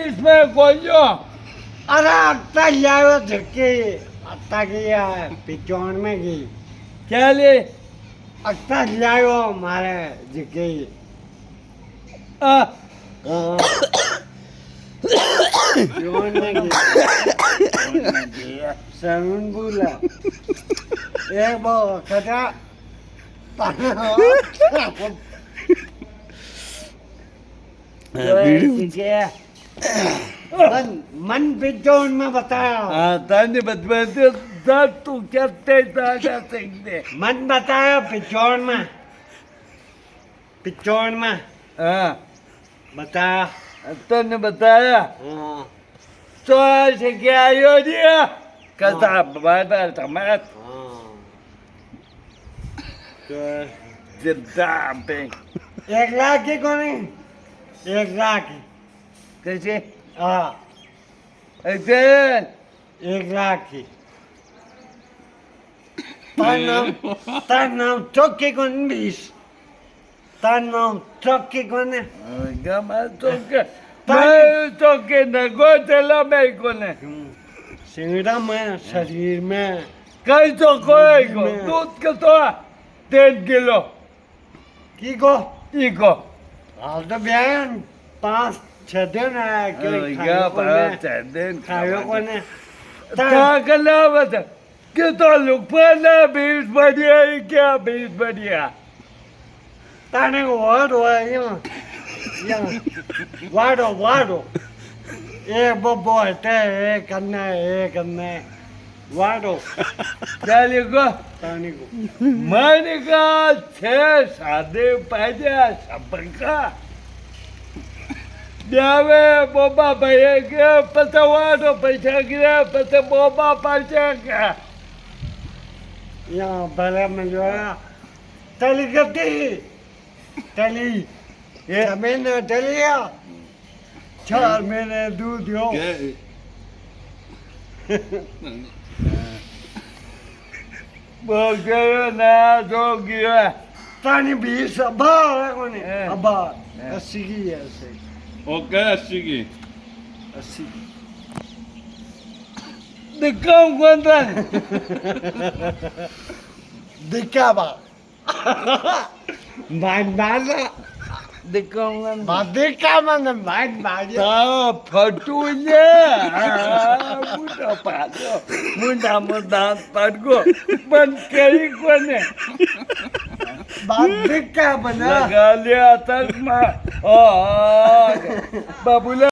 इसमें खोलो। अरे आता जाओ झटके आता गया पिछोड़ में गई क्या ले? आता जाओ मारे झटके आ, पिछोड़ में गई सरून बोला एक बो कटा मन पिछोड़ में बताया ताने बदबदे दा तू कहते दादा सकते। मन बताया पिछोड़ में हाँ, बताया तने बताया हाँ तो ऐसे क्या आयो दिया कसा बाटा टमाट जिद्दा पे 1 लाख की कोणी 1 लाख कैसे हाँ ऐसे 1 लाख की तार नाम चौकी कोण 20 तार नाम चौकी कोण गमा तो के मैं तो के नगो चला मैं को ने सिंगड़ा में शरीर में कई तो कोई को दूध के तो 3 किलो की को इको हाल तो बयान 5-6 दिन है क्या बात है दिन खायो कोने ताकला बता कि तो लोग पहले 20 बढ़िया ही क्या 20 बढ़िया ताने को वाडो है यहाँ वाडो एक बब्बो है एक अन्ने वाडो क्या लिखो ताने को मैंने कहा 6 सादे पाजे सबका जावे बोबा भाई के पतवाडो पैसा गिरा पत बोबा पैसा का यहाँ भले में जो है तली गद्दी तली ये महीने तलिया 4 महीने दूध हो बोल गयो ना जो गिरा तानी 20 अब्बा है कोने अब्बा 80 की है ऐसे ओके अस्सी की 80 दिखाऊं कौन था दिखावा बांधा दिखाऊंगा दिखा मन बांधा फटू ले मुंडा पाडो मुंडा पाडगो पण करी कोने दिखा बना लगा लिया तक मा बाबूला